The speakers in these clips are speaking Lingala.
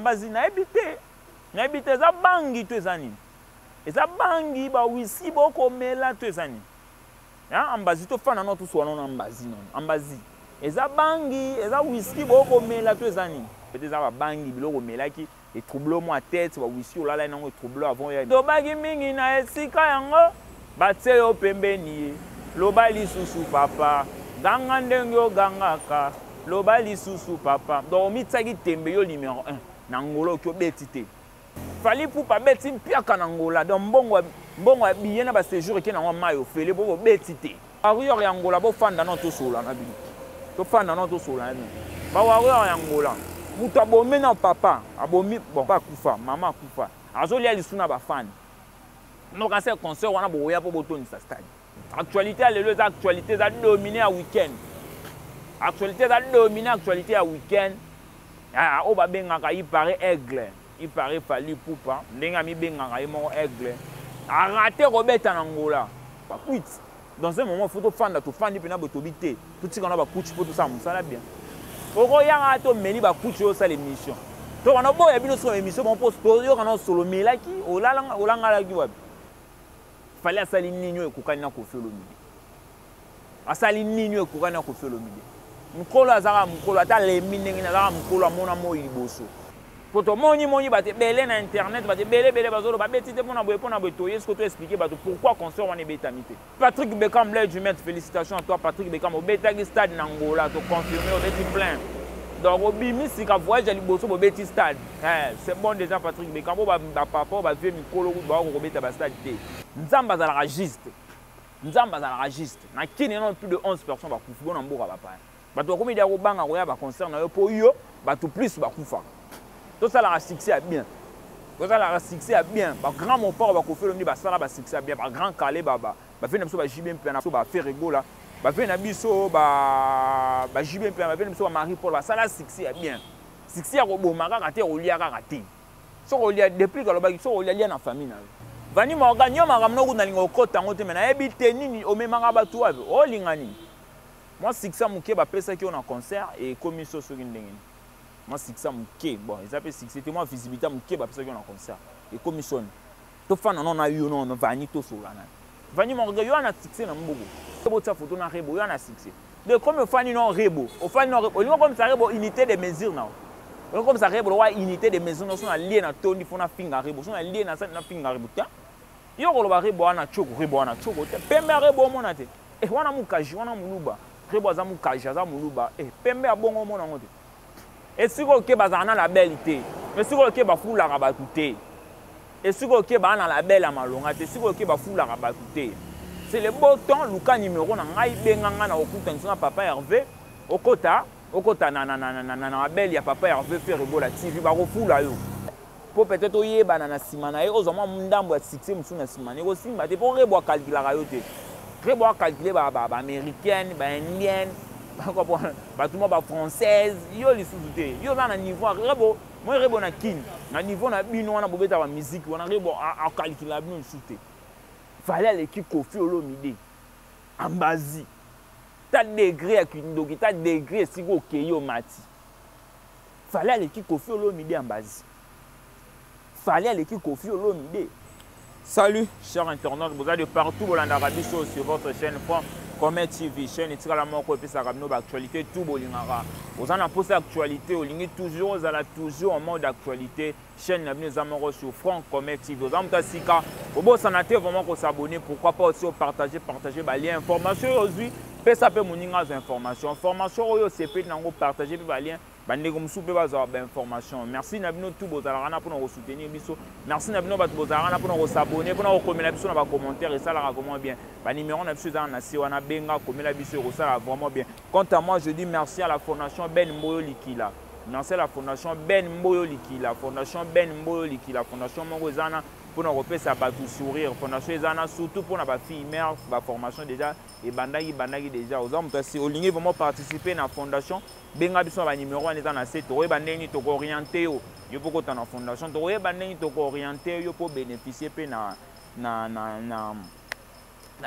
ambazi na ebité. Na ebité za bangi to ezani. Eza bangi ba wisi boko mela to ezani. Ya ambazi to fana no to so na ambazi non. Ambazi. Eza bangi, eza whisky boko mela to ezani. Peut-être ça va bangi biloko melaki et trouble moi tête ba whisky olala nango trouble avant ya. To bagi mingi na esika yango batse yo pembeni. Loba lisusu papa. Ganga ndenge yo gangaka. Loba lisusu papa. Donc mitsaki tembe yo numéro 1 na ngolo ko betite. Fali pour pas beti mpiaka na ngola donc mbongo bien na ba séjour ke na wa mayo fele bo betite. Warrior ya ngola bo fanda no to sola na bino. To fanda no to sola na. Ba warrior ya ngola. Mutu abomi na papa, abomi bon pas kufa, maman kufa. Azoli ali suna ba fan. Donc à ce concert wana bo ya po botoni sa stade. Actualité les actualités ça dominer à week-end. Actualité ça dominer actualité à week-end. Ah o ba bengaka il paraît aigle. Il paraît fallu poupa. Ndenga mi bengaka il mo aigle. A raté Robert Angola. Pas quitte. Dans un moment photo fan to fan pena botobité. Tout ce qu'on a ba coach pour tout ça, ça la bien. Oko yanga to meli ba coach yo ça l'émission. To on a beau ya bino so émission bon post yo kana solo melaki olanga la ki wapi. Fallait asali ninyo ekukani na Koffi Olomide. Asali ninyo ekukani na Koffi Olomide. Mukolo azaka mukolo ata le minengi na azaka mukolo amona mo liboso. Poto moni bate belé na internet bate belé bazolo ba betite pona boye to yesko to expliquer bato pourquoi concert wana betamité. Patrick Bekam Blaise du maître, félicitations à toi Patrick Bekam au betagi stade Nangola to confirmer au beti plein. Donc au bimi sika voyage ali boso bo beti stade. C'est bon déjà Patrick Bekam ba papa ba vie mikolo ba ko beta ba stade té. Nzamba za la juste. Nzamba za la juste. Na kini non plus de 11 personnes ba kufu na mboka ba pa. Bato ko media ko banga ko ya ba concert na yo po yo bato plus ba kufa. Tout ça la succès à bien. Tout ça la succès à bien. Ba grand mon père ba ko fait le ni ba sala ba succès à bien. Ba grand calé ba fait na biso ba jibé plein na ba faire rigo là. Ba fait na biso ba jibé plein ba fait na biso ba Marie Paul ba sala succès à bien. Succès à ko bomaka ka te o lia ka te. So ko lia depuis ka lo ba so ko lia na famille na. Vani mo ganyo makamno ku na lingo kota ngote mena ebite nini o memanga ba tu ave o lingani. Moi succès muke ba pesa ki on a concert et commission so kindengeni. Moi succès muke bon ils appellent succès c'était moi visibilité muke ba pesa ki on a concert et commission. To fana non na yo non vani to so lana. Vani mo ganyo na succès na mbogo. Bo ta photo na rebo yo na succès. De comme fani non rebo, o fani non rebo, o comme ça rebo unité de mesure na. O comme ça rebo wa unité de mesure no so na lié na toni fona finga rebo, so na lié na sa na finga rebo ta. Yo ko lo ba rebo na choko te. Pembe rebo mo na te. E wana mukaji wana muluba. Rebo za mukaji za muluba. E pembe abongo mo na ngote. Et si vous avez la belle idée, mais si vous avez la rabatouté, et si vous avez la belle amalongate, si vous avez la rabatouté, c'est le beau temps, le numéro, na papa Hervé, au kota na belle ya papa Hervé faire la TV, ba refula yo. Pour peut-être oyeba na simana, aux hommes ndambo ya succès musu na simana, aussi ba te pour rebo calculer la yote. Rebo calculer ba américaine, ba indienne. Tout le monde française, yo les sous-doutés. Yo na niveau rebo, moi rebo na kin. Na niveau na bino na bobeta ba musique, on a rebo à calculer bino sous-douté. Fallait l'équipe Koffi Olomide. Ambazi. Ta degré à Kindoki, ta degré si go keyo mati. Fallait l'équipe Koffi Olomide Ambazi. Fallait l'équipe Koffi Olomide. Salut chers internautes, vous êtes de partout en Arabie sur votre chaîne Comet TV, chaîne et la mort et ça ramène l'actualité tout bolingara. Vous en avez posé l'actualité, vous avez toujours en mode d'actualité. Chaîne nous amoureux sur Franck Comet TV. Vous avez sika, vous avez vraiment s'abonner, pourquoi pas aussi partager les informations aujourd'hui. Ça peut moninga informations. Information c'est peut partager les liens. Merci Nabino tout bozalana pour nous soutenir biso. Merci Nabino bat bozalana pour nous s'abonner, pour nous commenter biso dans les commentaires et ça la vraiment bien. Ba numéro na biso dans na si wana benga komela biso ça la vraiment bien. Quant à moi, je dis merci à la fondation Ben Mboyo Likila. Merci à la fondation Ben Mboyo Likila, fondation Ben Mboyo Likila, fondation Mongozana pour nous repérer ça ba tout sourire, fondation Ezana surtout pour na ba fille mère, ba formation déjà et bandagi déjà aux hommes si au ligne vraiment participer à la fondation benga biso ba numéro on est dans cette to bandeni to orienter yo pour que na fondation to bandeni to orienter yo pour bénéficier pe na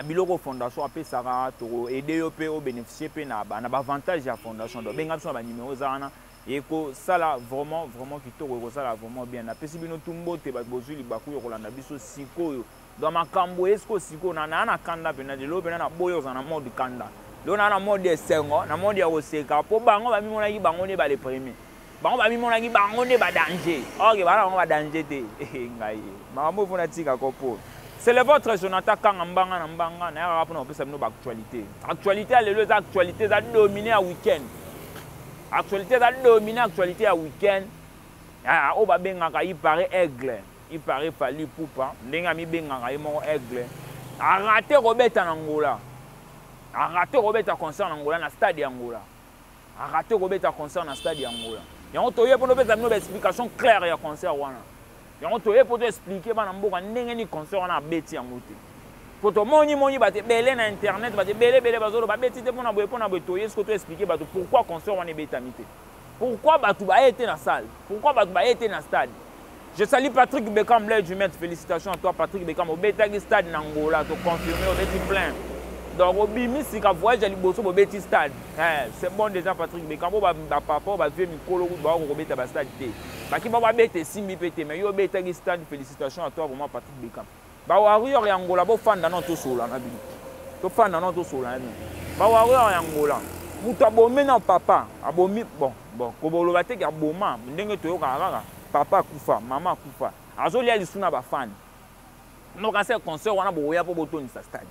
biloko fondation apé sara to aider yo pe au bénéficier pe na ba avantage ya fondation donc benga biso ba numéro zana et que ça là vraiment qui to ça là vraiment bien na pesi bino tumbo te ba bozuli baku yo kolanda biso sikoyo dans makambo esko siko na kanda pena de lo pena na boyo za na mode kanda lo na mode esengo na mode ya oseka po bango ba mimona ki bango ne ba le premier bango ba mimona ki bango ne ba danger ok ba bango ba danger te ngai makambo fona tika kopo c'est le votre Jonathan Kangambanga na mbanga na ya rapona opesa bino ba actualité à les actualités za dominer à week-end. Actualité a dominé l'actualité à week-end. Ah, oba bengaka il paraît aigle, il paraît Fally Ipupa. Ndenga mi bengaka il mon aigle. A raté Robert en Angola. A raté Robert à concert en Angola na stade Angola. A raté Robert à concert na stade Angola. Et on toye pour nous faire une explication claire ya concert wana. Et on toye pour te expliquer bana mboka ndenge ni concert wana beti angote. Pour to moni ba te belé na internet ba te belé bazolo ba beti te pona boye toye est-ce que tu expliquer ba pourquoi concert wana betamité. Pourquoi batu ba été na salle? Pourquoi batu ba été na stade? Je salue Patrick Bekam Blaise du Maître. Félicitations à toi Patrick Bekam. Au Betagi stade Nangola, tu confirmé au Beti plein. Donc au Bimi si ka voyage à Liboso au Beti stade. C'est bon déjà Patrick Bekam. Ba papa ba vie mikolo ba ko beta ba stade té. Ba ki ba bete simbi pété mais yo Betagi stade. Félicitations à toi vraiment Patrick Bekam. Ba warrior ya Angola bo fan dans notre sola na bino. To fan dans notre sola na bino. Ba warrior ya Angola. Mutu abomé na papa, abomi bon kobolo bate ki aboma ndenge toyoka kaka papa kufa, maman kufa. Azoli ali suna ba fan. No ka se concert wana boya po botoni sa stade.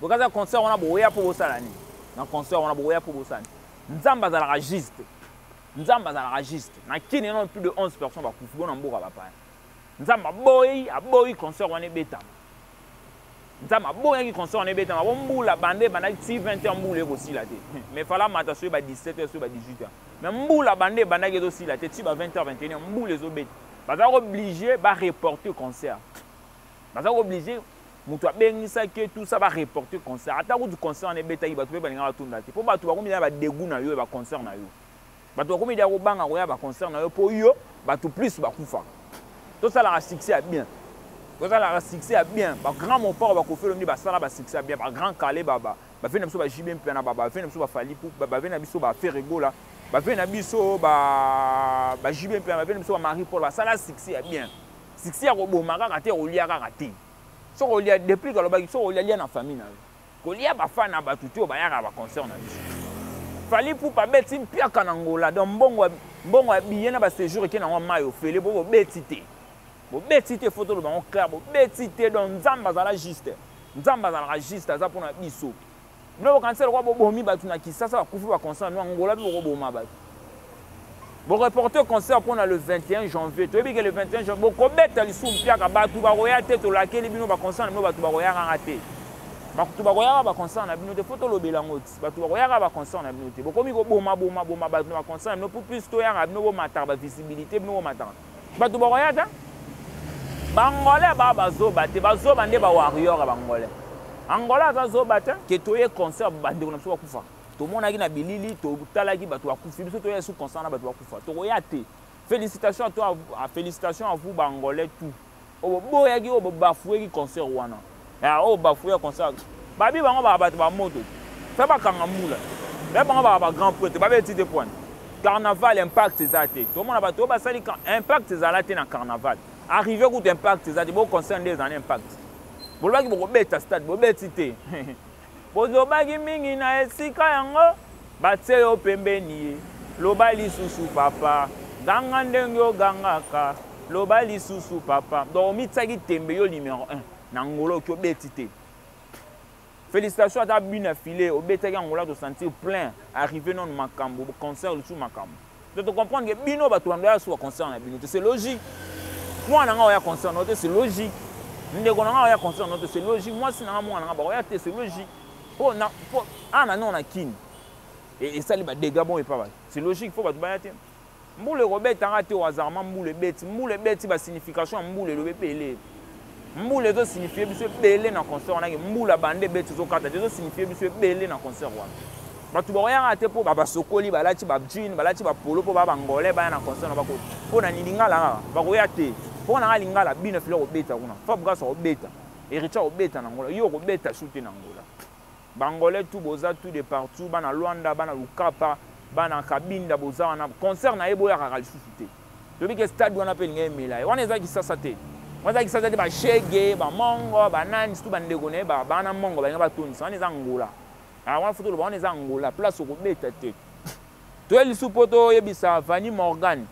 Bo ka se concert wana boya po bosala ni. Na concert wana boya po bosala. Nzamba za la juste. Nzamba za la juste. Na kini non plus de 11 personnes ba kufa bona mboka ba pa. Nzamba aboyi concert wana beta. Nzamba boya ki concert wana beta ma bombula bande bana 20h mbule aussi la té. Mais fala mata so ba 17h so ba 18h. Mais mbula bande bana ki aussi la té ti ba 20h 21h mbule zo beta. Baza obligé ba reporter concert. Baza obligé mutu abengisa ke tout ça ba reporter concert. Ata ku du concert wana beta ki batu be balinga batunda té. Po batu ba komida ba dégoût na yo ba concert na yo. Batu ba komida ko banga ko ya ba concert na yo po yo batu plus ba kufa. Tout ça la succès bien. Tout ça la succès bien. Ba grand mon père ba ko faire ni ba sala ba succès bien. Ba grand calé baba. Ba fait na biso ba JB mpena baba. Ba fait na biso ba Fally Ipupa. Ba fait na biso ba Ferrego là. Ba fait na biso ba JB mpena. Ba fait na biso ba Marie Paul. Ba sala succès bien. Succès ko bomaka ka te o lia ka te. So ko lia depuis que lo ba so ko lia na famille na. Ko lia ba fa na ba tuti o ba ya ba concert na biso. Fally Ipupa beti mpia ka na Angola. Donc mbongo billet na ba séjour ke na wa mayo fele bo beti te. Bo beti te photo lo ba on clair bo beti te donc nzamba za la juste. Nzamba za la juste za pona biso. Nous cancel quoi bomi batu na Kisasa ba kufu ba concert no Angola bi ko boma batu. Bo reporter concert pour le 21 janvier. Tu sais que le 21 janvier bo ko beta li sou mpia ka batu ba roya te to la keli bino ba concert no batu ba roya ka te. Ba kutu ba roya ba concert na bino te photo lo belangoti. Batu ba roya ba concert na bino te. Bo komi ko boma batu na concert no pour plus to ya bino bo matar ba visibilité bino bo matar. Batu ba roya ta Bangolais ba zo bate ba zo bande ba warrior ba Bangolais. Angola za zo bate ke toye concert bande na so kufa. To mona ki na bilili to talaki batu ba kufa biso to yesu concert na batu ba kufa. To roya te. Félicitations à toi, félicitations à vous Bangolais tout. O boya ki o bafoué ki concert wana. Ya o bafoué concert. Babi bango ba batu ba moto. Fait ba kangamula. Fait bango ba grand prêtre ba beti te point. Carnaval impact zate. To mona batu ba sali impact zalate na carnaval. Arrivé coup d'impact, ça dit bon concerne des années impact. Bon là qui bon bête stade, bon bête cité. Bon zobagi mingi na esika yango, batse yo pembeni. Lobali susu papa, ganga ndengo gangaka. Lobali susu papa. Donc mitsaki tembe yo numéro 1 na ngolo ki bête cité. Félicitations à ta bine affilée, au bête qui angola de sentir plein, arrivé non makambo, concert sous makambo. De te comprendre que bino ba tuanda sur concert na bino, c'est logique. Moi, je suis concernant, c'est logique. Je suis concernant, c'est logique. Moi, c'est logique. Et ça, les dégâts, c'est logique. Il faut pas te Mboule Robert a raté au hasard, mboule bête, c'est signification, mboule le bébé. Mboule doit signifier monsieur belé dans concert, on a mboule bande bête sur carte, doit signifier monsieur belé dans concert. Tu vas rater pour baba sokoli, balati bab jean, balati bab polo pour baba angolais, ba na concert na bako. Pour na nilinga la, ba royate. Pour na lingala bine fleur au beta kuna. Fa bugasa au beta. Ericha au beta na ngola. Yo au beta shooter na ngola. Bangolais tout boza tout de partout, bana Luanda, bana Lukapa, bana kabinda boza na concert na yebo ya kakali susute to bi ke stade wana pe ngé mela wana eza ki sasa te wana ki sasa te ba shege ba mongo ba nani stu bande ko ne ba bana mongo ba ngaba toni wana eza ngola wana foto lo wana eza ngola place ko beta te to eli supoto yebisa Vani Morgan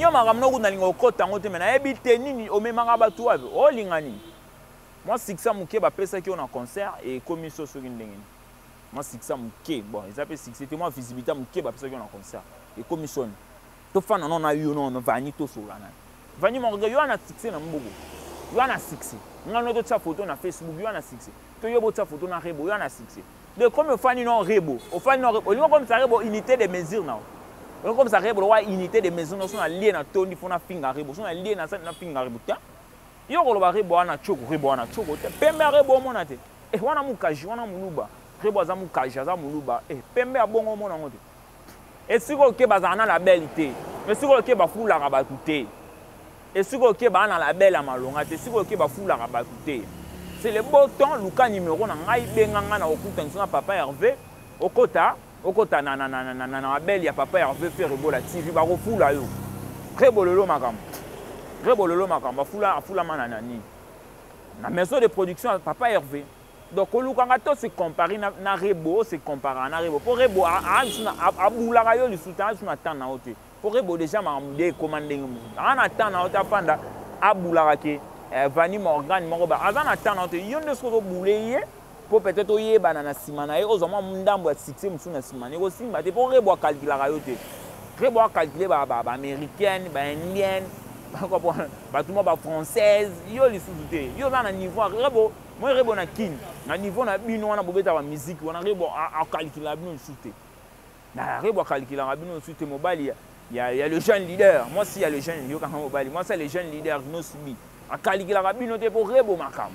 yo makamno ko na lingo kota ngote mena yebite nini o memanga batu wabe o lingani moi siksa muke ba pesa ki on a concert et commission sur une ndengeni moi siksa muke bon ils appellent siksa c'était moi visibilité muke ba pesa ki on a concert et commission to fana non na yo non Vani to so lana Vani Morgan yo na siksa na mbogo yo na siksa ngano to tsa photo na Facebook yo na siksa to yo bo tsa photo na Rebo yo na siksa de comme Fani non Rebo au Fani non Rebo comme ça Rebo unité de mesure na comme ça Rebo wa unité de mesure no so na lié na toni fona finga Rebo so na lié na sa na finga Rebo ta yo ko ba Rebo na choko te pembe Rebo mona te wana mukaji wana muluba Rebo za mukaji za muluba pembe abongo mona ngote siko ke bazana la belle siko ke ba fula ka ba tuté siko ke ba na la belle amalonga te siko ke ba fula ka ba tuté c'est le beau temps luka numéro na ngai benganga na okuta nsinga papa Hervé okota na belle ya papa Hervé faire Rebo la TV ba ko fula yo Rebo lolo makambo fula manana ni na maison de production papa Hervé donc olukanga to se comparer na Rebo se comparer na Rebo pour Rebo abula yo le soutien sur na temps na ote pour Rebo déjà makamde commander ana temps na ote afanda abula ke Vani Morgan moko ba azana temps na ote yonde so bouleye pour peut-être oyeba na simana e ozoma ndambo ya succès musu na simana e ko simba te pour Rebo calculer yo te Rebo calculer ba américaine ba indienne ba tout ba française yo li sous-te yo na niveau Rebo moi Rebo na kin na niveau na bino wana bobeta ba musique wana Rebo a calculer bino sous-te na Rebo calculer bino sous-te mobile il y a le jeune leader moi si il y a le jeune yo quand mobile moi c'est le jeune leader no subi a calculer bino te pour Rebo makam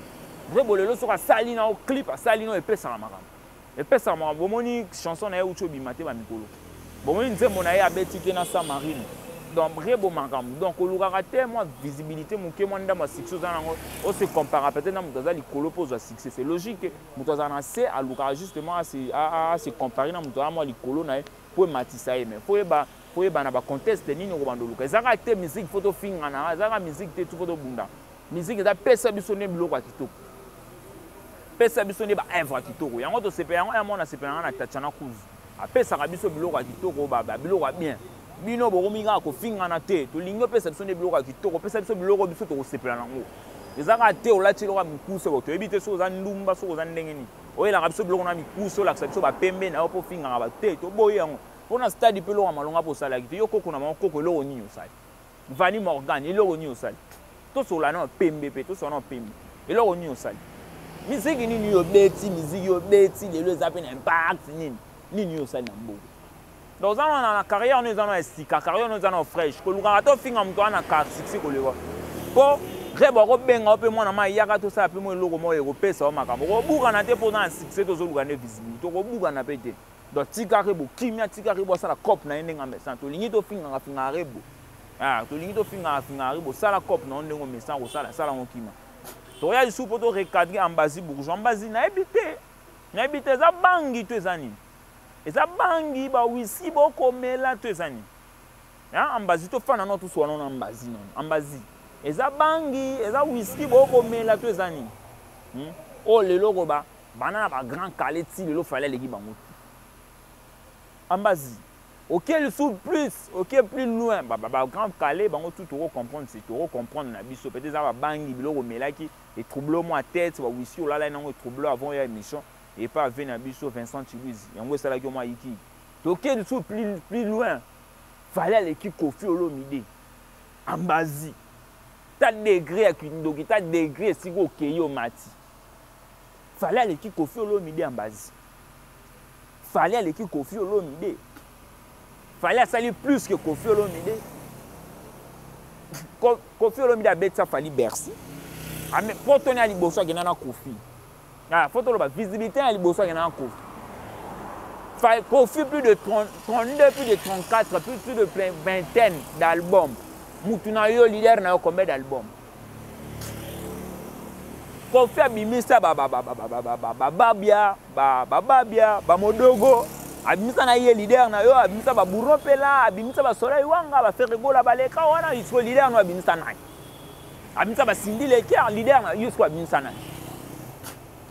Rebo le so ka sali na o clip sali no epesa makam bomoni chanson na yo chobi mate ba mikolo bomoni nzembo na ye abeti te na Samarine donc Rebo makam donc olukaka te moi visibilité muke moi ndama succès za nango on se compare peut-être na mutoza likolo pose succès c'est logique mutoza na se alukaka justement à se comparer na mutoza moi likolo na pour matisa mais faut eba na ba contexte nini ko bandoluka ezaka te musique photo finga na ezaka musique te tu photo bunda musique eza pesa biso ne biloko kitoko pesa biso ne ba œuvre kitoko yango to sepe yango ya mona sepe na tachana kuzu apesa ka biso biloko kitoko ba biloko bien bino bokominga ko finga na te to lingo pesa biso ne biloko kitoko pesa biso biloko biso to sepela nango ezaka te olati loka mikuso bo to ebite so za ndumba so za ndengeni oyela ka biso biloko na mikuso la biso ba pembe na po finga ba te to boye yango pona stade pe lo malonga po sala ki yo koko na makoko lo ni osali Vani Morgan lo ni osali to so la na pembe pe to so na pembe lo ni osali musique ni yo beti musique yo beti le zape na impact ni osali na mbo donc ça na carrière nous en estika carrière nous en fraîche ko luka to finga mto na ka succès ko lewa po Rebo ko benga pe mwana ma yaka to sa pe mo loko mo ko pesa o makambo ko buka na te po na succès to zo luka ne visibilité to ko buka na pe te donc tika Rebo kimia tika Rebo sala cop na ndenga message to lingi to finga Rebo to lingi to finga Rebo sala cop na ndengo message ko sala ngo kima to ya su poto recadrer ambazi bourgeois ambazi na ebite za bangi to ezani eza bangi ba wisi boko mela to ezani ambazi to fana no to so na ambazi non ambazi eza bangi eza wisi boko mela to ezani o lelo ko ba bana ba grand caleti lelo fallait leki bango ambazi OK le sous plus OK plus loin ba grand calé bango tout to comprendre c'est to comprendre na biso peut-être za bangi biloko melaki et trouble moi tête ba wisi o la na ngo trouble avant ya émission et pas venir à biso Vincent Chibuizi yango sala ki moi iki toke du tout plus loin fallait l'équipe Kofi Olomide ambazi ta degré à Kindoki ta degré si ko keyo mati fallait l'équipe Kofi Olomide ambazi fallait l'équipe Kofi Olomide fallait salir plus que Kofi Olomide Kofi Olomide a bête ça fallait Bercy mais pour tourner à liboso qui na Kofi faut la visibilité à Liboso qui est en Kofi plus de 32, plus de 34, plus de vingtaine d'albums. Mutuna yo leader na combien d'albums? Kofi a bimisa babia, modogo, abimisa na ye leader na yo abimisa ba bourron pela abimisa ba soleil wanga ba faire gola baleka wana il faut leader no abimisa nani abimisa ba sindi le cœur leader na yo soit abimisa nani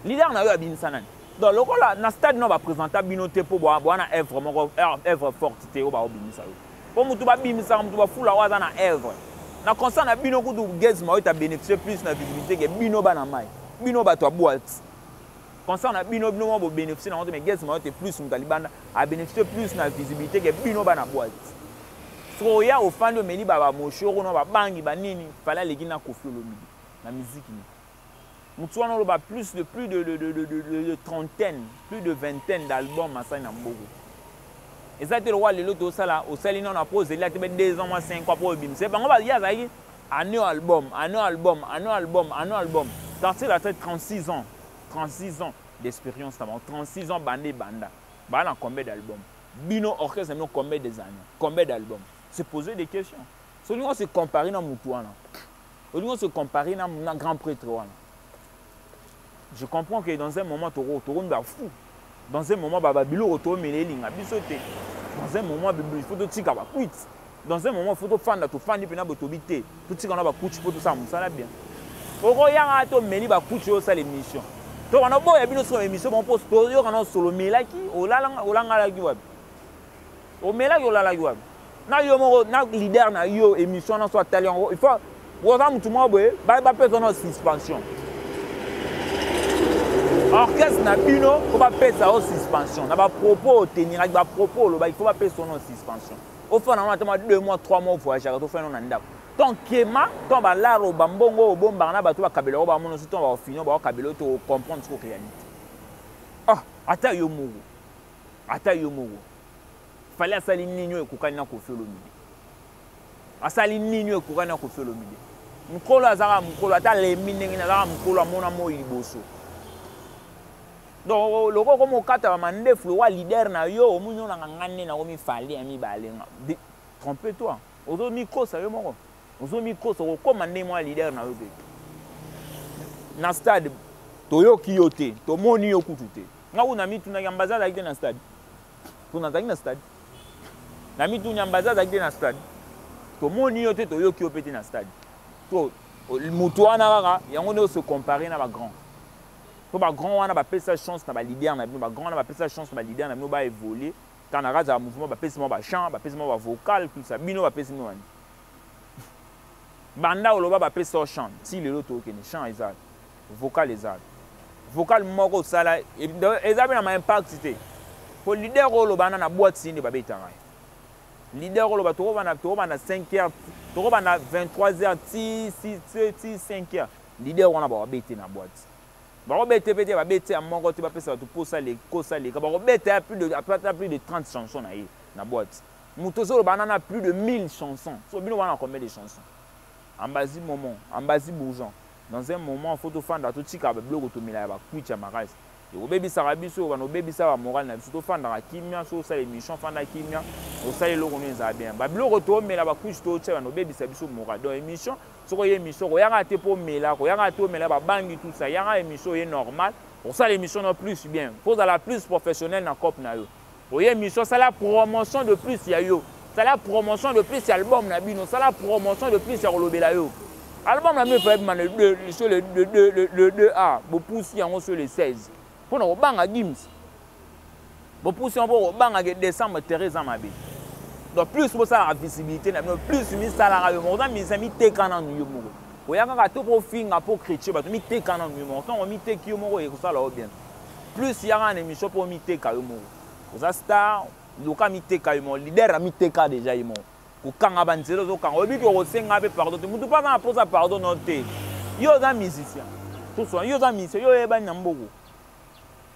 leader na yo abimisa nani donc lokola na stade no ba présenter binoté pour boana œuvre forte te o ba obimisa yo pour mutu ba bimisa mutu ba fula waza na œuvre na constant na bino kutu gaz ma yo ta bénéficier plus na visibilité que bino ba na mai bino ba to boîte constant na bino bino mo bénéficier na mais gaz ma yo te plus mutalibanda a bénéficier plus na visibilité que bino ba na boîte so ya au fan de meli ba moshoro no ba bangi ba nini fala leki na Koffi Olomide na musique ni mutu wana lo ba plus de trentaine plus de vingtaine d'albums masai na mbogo exactement le roi le loto sala au sali non a posé là 2 ans 5 ans pour bim c'est bango ba ya zaki un album sortir la tête 36 ans d'expérience là 36 ans bandé banda ba na combien d'albums bino orchestre no combien des années combien d'albums se poser des questions celui on se comparer na mutu wana celui on se comparer na grand prêtre wana je comprends que dans un moment toro ba fou dans un moment baba bilo retour melinga bisoté dans un moment il faut tika ba quit dans un moment il faut fanda to fandi pena botobité tout tika na ba kuchi pour tout ça musala bien oko yanga to meli ba kuchi o ça l'émission to wana boya bino so émission bon poste yo kana solo melaki olanga la kiwabi o melaki olala kiwabi na yo mo na leader na yo émission na soit talent il faut woza mutu mo boye ba personne suspension orchestre na bino faut pas payer ça en suspension na ba propos tenir avec ba propos lo ba il faut pas payer son en suspension au fond na 2 mois 3 mois voyage to faire na ndako tant kema tant ba laro ba mbongo bomba na ba to ba kabelo ba mono to ba finir ba kabelo to comprendre ce que réalité ata yo mogo fallait asali ninyo ekukani na Koffi Olomide asali ninyo ekukani na Koffi Olomide mukolo azaka mukolo ata le minengi na azaka mukolo amona mo liboso. Donc le roi comme au kata mande floa leader na yo omunyo na ngane na komi fali ami balenga trompe-toi ozo micro ça yo moko ozo micro so ko mande moi leader na yo na stade toyo kiyote to moni yo kutute nga una mitu na ambassade avec na stade tuna na stade na mitu na ambassade avec na stade to moni yo te toyo kiyopete na stade to mutu wana kaka yango ne se comparer na ba grand. Pour ba grand wana ba pesa chance na ba leader na ba grand na ba pesa chance na ba leader na ba évoluer quand na raza mouvement ba pesa mo ba chant ba pesa mo ba vocal tout ça bino ba pesa mo wani banda oloba ba pesa chant si le loto ke ni chant ezal vocal ezal vocal moko sala ezabe na ma impact cité pour leader oloba na boîte sinde ba betanga leader oloba to ba na 5h to ba na 23h 5h leader wana ba bete na boîte. Babete pete babete amongo te bapesa to posa les kosa les babete a plus de 30 chansons na boîte. Mutozo banana plus de 1000 chansons. So bino wana combien de chansons? Ambazi moment, ambazi bourgeon. Dans un moment photo fan da to tika ba blogo to mila ba kuicha marais. Et au baby sarabiso ba no baby sa ba moral na biso to fan da kimia so ça émission fan da kimia o ça lo kono za bien. Ba blogo to mila ba kuicha to tsa no baby sa biso moral. Donc émission soko ye émission ko yanga te po mela ko yanga to mela ba bangi tout ça yanga émission est normal pour ça l'émission non plus bien faut à la plus professionnelle na cop na yo o ye émission ça la promotion de plus ya yo ça la promotion de plus album na bino ça la promotion de plus ya kolobela yo album na me fait man le 2A bo poussi yango sur les 16 pour na banga gims bo poussi on bo banga décembre Teresa mabe. Donc plus pour ça la visibilité, plus mis ça la on a mis amis te canan yo mo. O ya ka to pour finga pour chrétien, ba mi te canan yo mo. On mi te ki mo et ça là bien. Plus ya une émission pour mi te ka yo mo. Za star, loka mi te ka yo mo, leader mi te ka déjà yo mo. Ko kanga banzelo zo kanga. Obi ko senga be pardon. Mutu pas na posa pardon noté. Yo za musicien. Tout ça yo za musicien, yo e ba nyamboko.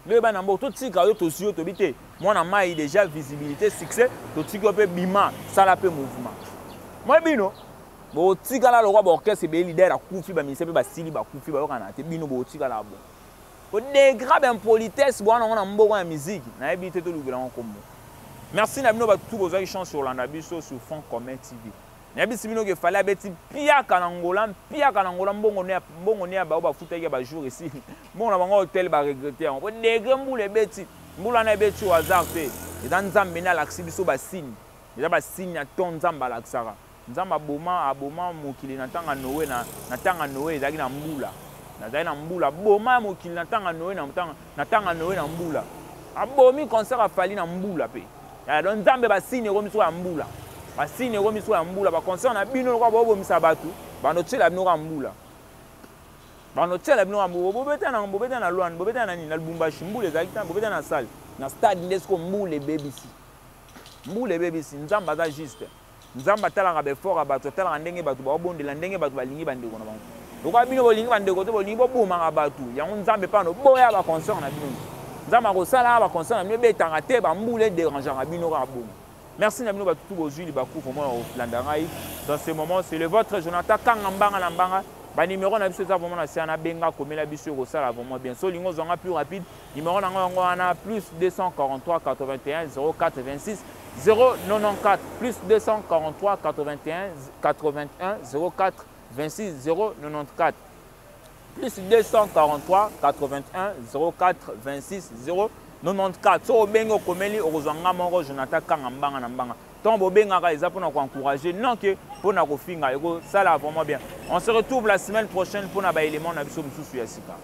Le banambo tout tika yo to sio to bité moi na mai déjà visibilité succès to tika pe bima ça la pe mouvement moi bino bo tika la lokwa ba orchestre be leader a kufi ba ministère ba sili ba kufi ba yokana te bino bo tika la bo ko dégrade impolitesse bo na mboko ya musique na ebité to lugela nkombo. Merci na bino ba tout bozo ki chance sur Landa biso sur Fond Commun TV. Na bisi bino ke fallait beti pia kanangola mbongo ne ba ba futa ke ba jour ici. Bon na bango hôtel ba regretter on dégrade mbule beti mbula na beti au hasard te eza nzambe na alakisi biso basine eza basine ya to nzambe alakisaka nzambe aboma mokili na ntango ya noe na ntango ya noe ezalaki na mbula nazali na mbula boma mokili na ntango ya noe na ntango ya noe na mbula abomi concert afali na mbula mpe donc nzambe basine ekomi soko ya mbula basine ekomi soko ya mbula baconcert na bino lokola bobomisa bato bandotyela bino ka mbula bandotyela bino ka mbula bobeta na lwane bobeta na nini na lubumbashi mbula ezalaki ta bobeta na sale na stade nde soko mbula ebebisi nzambe aza juste nzambe atalaka befort ya bato atalaka ndenge bato baobondela ndenge bato balingi bandeko na bango lokola bino bolingi bandeko te bolingi bobomaka bato yango nzambe mpano boya baconcert na bino nzambe akosala baconcert na bino ebetaka te bambula edérangaka bino kaka bomo. Merci na bino bato tout bozwi libaku vraiment olanda ngai dans ce moment c'est le votre Jonathan Kanga mbanga na mbanga ba numéro na biso eza vraiment na sia na benga komela biso kosala vraiment bien so lingo zonga plus rapide numéro na ngo wana plus 243 81 04 26 094 plus 243 81 81 04 26 094 plus 243 81 04 26 094 so obengi okomeli okozwanga moko Jonathan Kanga mbanga na mbanga tant bobengaka eza mpona koencourager non ke mpona kofinga ekosala vraiment bien. On se retrouve la semaine prochaine pour na baélément na biso mosusu ya sika.